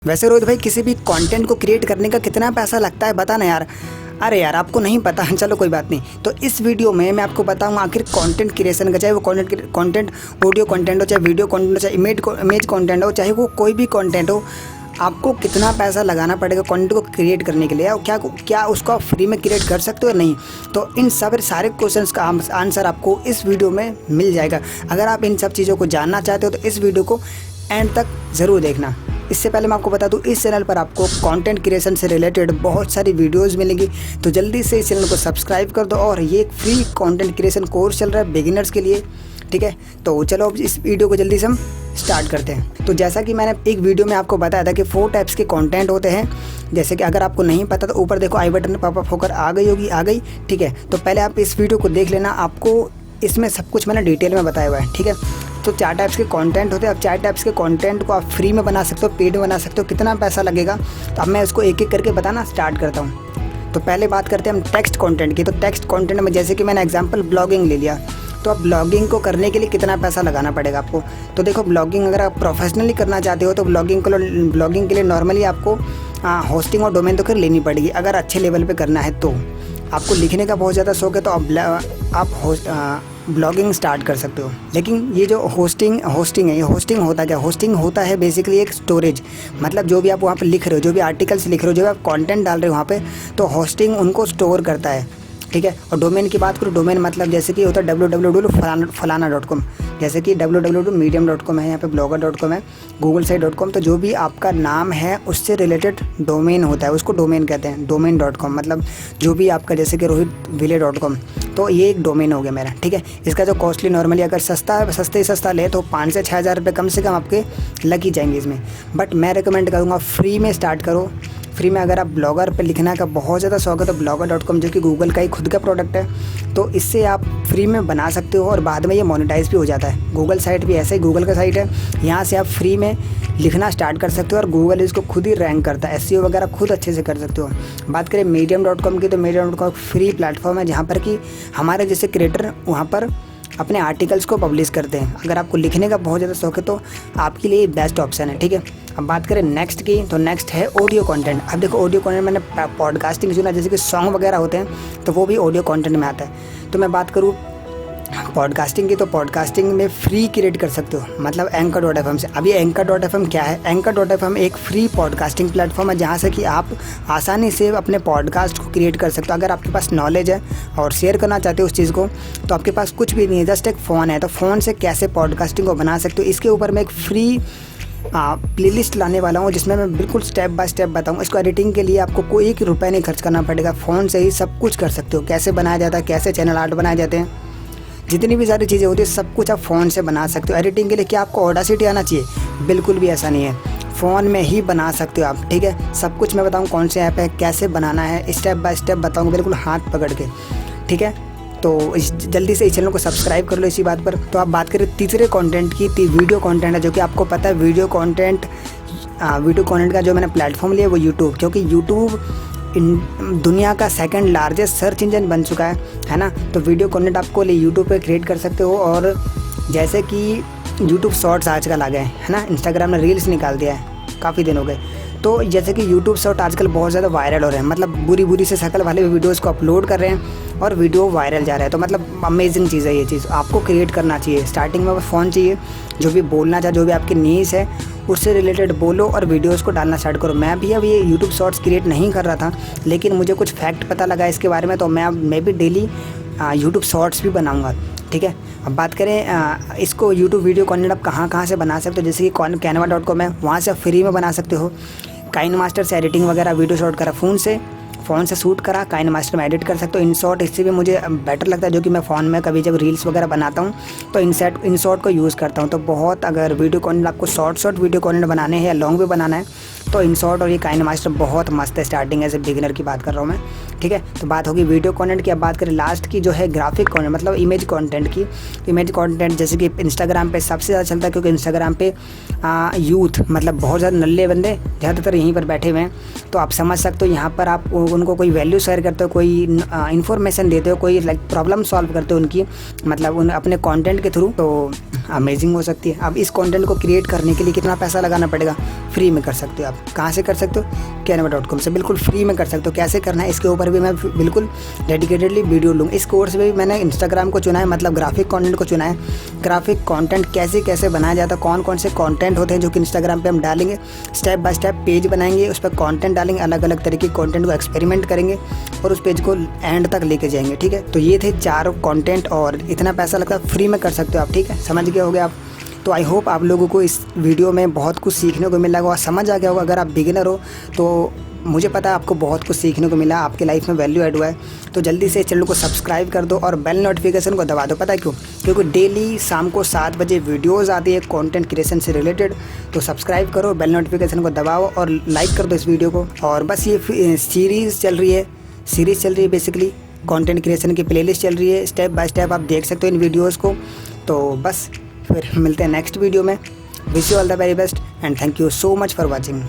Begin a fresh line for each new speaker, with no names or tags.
वैसे रोहित भाई, किसी भी कंटेंट को क्रिएट करने का कितना पैसा लगता है बता ना यार। अरे यार, आपको नहीं पता है, चलो कोई बात नहीं। तो इस वीडियो में मैं आपको बताऊंगा आखिर कंटेंट क्रिएशन का, चाहे वो कंटेंट ऑडियो कंटेंट हो, चाहे वीडियो कंटेंट हो, चाहे इमेज कंटेंट हो, चाहे वो कोई भी कंटेंट हो, आपको कितना पैसा लगाना पड़ेगा कंटेंट को क्रिएट करने के लिए, और क्या उसको आप फ्री में क्रिएट कर सकते हो या नहीं। तो इन सारे क्वेश्चंस का आंसर आपको इस वीडियो में मिल जाएगा। अगर आप इन सब चीज़ों को जानना चाहते हो तो इस वीडियो को एंड तक ज़रूर देखना। इससे पहले मैं आपको बता दूं, इस चैनल पर आपको कंटेंट क्रिएशन से रिलेटेड बहुत सारी वीडियोस मिलेंगी, तो जल्दी से इस चैनल को सब्सक्राइब कर दो। और ये एक फ्री कंटेंट क्रिएशन कोर्स चल रहा है बिगिनर्स के लिए, ठीक है। तो चलो अब इस वीडियो को जल्दी से हम स्टार्ट करते हैं। तो जैसा कि मैंने एक वीडियो में आपको बताया था कि 4 टाइप्स के कंटेंट होते हैं। जैसे कि अगर आपको नहीं पता तो ऊपर देखो आई बटन पॉपअप होकर आ गई, ठीक है। तो पहले आप इस वीडियो को देख लेना, आपको इसमें सब कुछ मैंने डिटेल में बताया हुआ है, ठीक है। तो 4 टाइप्स के कंटेंट होते हैं। अब 4 टाइप्स के कंटेंट को आप फ्री में बना सकते हो, पेड में बना सकते हो, कितना पैसा लगेगा। तो अब मैं इसको एक एक करके बताना स्टार्ट करता हूँ। तो पहले बात करते हैं हम टेक्स्ट कंटेंट की। तो टेक्स्ट कंटेंट में जैसे कि मैंने एग्जांपल ब्लॉगिंग ले लिया, तो अब ब्लॉगिंग को करने के लिए कितना पैसा लगाना पड़ेगा आपको। तो देखो, ब्लॉगिंग अगर आप प्रोफेशनली करना चाहते हो तो ब्लॉगिंग के लिए नॉर्मली आपको होस्टिंग और डोमेन तो कर लेनी पड़ेगी। अगर अच्छे लेवल पे करना है तो आपको लिखने का बहुत ज़्यादा शौक है तो आप ब्लॉगिंग स्टार्ट कर सकते हो। लेकिन ये जो होस्टिंग है, ये होस्टिंग होता क्या? होस्टिंग होता है बेसिकली एक स्टोरेज, मतलब जो भी आप वहाँ पे लिख रहे हो, जो भी आर्टिकल्स लिख रहे हो, जो भी आप कंटेंट डाल रहे हो वहाँ पे, तो होस्टिंग उनको स्टोर करता है, ठीक है। और डोमेन की बात करूँ, डोमेन मतलब जैसे कि होता है www.फलाना.com, जैसे कि www.medium.com है, यहाँ पे blogger.com है, googlesite.com। तो जो भी आपका नाम है उससे रिलेटेड डोमेन होता है, उसको डोमेन कहते हैं, domain.com। मतलब जो भी आपका, जैसे कि rohitville.com, तो ये एक डोमेन हो गया मेरा, ठीक है। इसका जो कॉस्टली नॉर्मली अगर सस्ता ले तो 5 से 6 हज़ार रुपये कम से कम आपके लग ही जाएंगे इसमें। बट मैं रिकमेंड करूँगा फ्री में स्टार्ट करो। फ्री में अगर आप ब्लॉगर पे लिखना का बहुत ज़्यादा शौक है तो blogger.com, जो कि गूगल का ही खुद का प्रोडक्ट है, तो इससे आप फ्री में बना सकते हो और बाद में ये मोनेटाइज भी हो जाता है। गूगल साइट भी ऐसे ही, गूगल का साइट है, यहाँ से आप फ्री में लिखना स्टार्ट कर सकते हो और गूगल इसको खुद ही रैंक करता है। SEO वगैरह खुद अच्छे से कर सकते हो। बात करें medium.com की, तो medium.com फ्री प्लेटफॉर्म है जहाँ पर कि हमारे जैसे क्रिएटर वहाँ पर अपने आर्टिकल्स को पब्लिश करते हैं। अगर आपको लिखने का बहुत ज़्यादा शौक है तो आपके लिए बेस्ट ऑप्शन है, ठीक है। अब बात करें नेक्स्ट की, तो नेक्स्ट है ऑडियो कंटेंट। अब देखो, ऑडियो कंटेंट मैंने पॉडकास्टिंग सुना, जैसे कि सॉन्ग वगैरह होते हैं तो वो भी ऑडियो कंटेंट में आता है। तो मैं बात करूँ पॉडकास्टिंग की, तो पॉडकास्टिंग में फ्री क्रिएट कर सकते हो, मतलब Anchor.fm से। अब ये Anchor.fm क्या है? Anchor.fm एक फ्री पॉडकास्टिंग प्लेटफॉर्म है जहाँ से कि आप आसानी से अपने पॉडकास्ट को क्रिएट कर सकते हो। अगर आपके पास नॉलेज है और शेयर करना चाहते हो उस चीज़ को, तो आपके पास कुछ भी नहीं है, जस्ट एक फ़ोन है, तो फ़ोन से कैसे पॉडकास्टिंग को बना सकते हो, इसके ऊपर मैं एक फ्री प्लेलिस्ट लाने वाला हूँ जिसमें मैं बिल्कुल स्टेप बाय स्टेप बताऊँ। इसको एडिटिंग के लिए आपको कोई 1 रुपया नहीं खर्च करना पड़ेगा, फ़ोन से ही सब कुछ कर सकते हो। कैसे बनाया जाता है, कैसे चैनल आर्ट बनाए जाते हैं, जितनी भी सारी चीज़ें होती है सब कुछ आप फ़ोन से बना सकते हो। एडिटिंग के लिए क्या आपको ऑडासिटी आना चाहिए? बिल्कुल भी ऐसा नहीं है, फ़ोन में ही बना सकते हो आप, ठीक है। सब कुछ मैं बताऊँ कौन से ऐप है, कैसे बनाना है, स्टेप बाय स्टेप बताऊँगा, बिल्कुल हाथ पकड़ के, ठीक है। तो जल्दी से इस चैनल को सब्सक्राइब कर लो इसी बात पर। तो आप बात करें तीसरे कंटेंट की, वीडियो कंटेंट है, जो कि आपको पता है वीडियो कंटेंट का जो मैंने प्लेटफॉर्म लिया वो यूट्यूब, क्योंकि यूट्यूब दुनिया का सेकंड लार्जेस्ट सर्च इंजन बन चुका है ना। तो वीडियो कंटेंट आपको यूट्यूब पे क्रिएट कर सकते हो। और जैसे कि यूट्यूब शॉर्ट्स आजकल आ गए है ना, इंस्टाग्राम ने रील्स निकाल दिया है, काफ़ी दिन हो गए। तो जैसे कि यूट्यूब शॉर्ट आजकल बहुत ज़्यादा वायरल हो रहे हैं, मतलब बुरी से शक्ल वाले वीडियोस को अपलोड कर रहे हैं और वीडियो वायरल जा रहा है। तो मतलब अमेजिंग चीज़ है ये चीज़, आपको क्रिएट करना चाहिए। स्टार्टिंग में फ़ोन चाहिए, जो भी बोलना चाहे, जो भी आपकी नीड्स है उससे रिलेटेड बोलो और वीडियोस को डालना स्टार्ट करो। मैं भी अब ये यूट्यूब शॉर्ट्स क्रिएट नहीं कर रहा था, लेकिन मुझे कुछ फैक्ट पता लगा इसके बारे में, तो मैं भी डेली यूट्यूब शॉर्ट्स भी बनाऊँगा, ठीक है। अब बात करें इसको यूट्यूब वीडियो कंटेंट आप कहाँ से बना सकते हो, जैसे कि canva.com है, वहाँ से आप फ्री में बना सकते हो। काइनमास्टर से एडिटिंग वगैरह वीडियो शॉट करा, फ़ोन से शूट करा, काइनमास्टर में एडिट कर सकते हो। इनशॉट इससे भी मुझे बेटर लगता है, जो कि मैं फ़ोन में कभी जब रील्स वगैरह बनाता हूँ तो इनशॉट को यूज़ करता हूँ। तो बहुत, अगर वीडियो कंटेंट आपको शॉर्ट वीडियो कंटेंट बनाने हैं या लॉन्ग भी बनाना है तो इनशॉट और ये काइनमास्टर बहुत मस्त है। स्टार्टिंग एज ए बिगिनर की बात कर रहा हूँ मैं, ठीक है। तो बात होगी वीडियो कंटेंट की। अब बात करें लास्ट की जो है ग्राफिक कंटेंट मतलब इमेज कंटेंट की। इमेज कंटेंट जैसे कि इंस्टाग्राम पे सबसे ज़्यादा चलता है, क्योंकि इंस्टाग्राम पे यूथ मतलब बहुत ज़्यादा नल्ले बंदे ज़्यादातर यहीं पर बैठे हुए हैं। तो आप समझ सकते हो यहाँ पर आप उनको कोई वैल्यू शेयर करते हो, कोई इन्फॉर्मेशन देते हो, कोई लाइक प्रॉब्लम सॉल्व करते हो उनकी, मतलब उन अपने कंटेंट के थ्रू, तो अमेजिंग हो सकती है। अब इस कंटेंट को क्रिएट करने के लिए कितना पैसा लगाना पड़ेगा? फ्री में कर सकते हो आप। कहाँ से कर सकते हो? canva.com से बिल्कुल फ्री में कर सकते हो। कैसे करना है इसके ऊपर भी मैं बिल्कुल डेडिकेटेडली वीडियो लूँगा। इस कोर्स में भी मैंने इंस्टाग्राम को चुना है, मतलब ग्राफिक कंटेंट को चुना है। ग्राफिक कंटेंट कैसे कैसे बनाया जाता है, कौन कौन से कंटेंट होते हैं जो कि इंस्टाग्राम पे हम डालेंगे, स्टेप बाय स्टेप पेज बनाएंगे, उस पर कंटेंट डालेंगे, अलग अलग तरह की कंटेंट को एक्सपेरिमेंट करेंगे और उस पेज को एंड तक लेके जाएंगे। ठीक है, तो ये थे 4 कंटेंट और इतना पैसा लगता है, फ्री में कर सकते हो आप। ठीक है, समझ गए होगे आप। तो आई होप आप लोगों को इस वीडियो में बहुत कुछ सीखने को मिला होगा, समझ आ गया होगा। अगर आप बिगिनर हो तो मुझे पता है आपको बहुत कुछ सीखने को मिला, आपके लाइफ में वैल्यू ऐड हुआ है। तो जल्दी से चैनल को सब्सक्राइब कर दो और बेल नोटिफिकेशन को दबा दो। पता है क्यों? क्योंकि डेली शाम को 7 बजे वीडियोज़ आती है कंटेंट क्रिएशन से रिलेटेड। तो सब्सक्राइब करो, बेल नोटिफिकेशन को दबाओ और लाइक कर दो इस वीडियो को। और बस ये सीरीज़ चल रही है बेसिकली कंटेंट क्रिएशन की प्लेलिस्ट चल रही है, स्टेप बाय स्टेप आप देख सकते हो इन वीडियोज़ को। तो बस फिर मिलते हैं नेक्स्ट वीडियो में। Wish you all the very best and thank you so much for watching.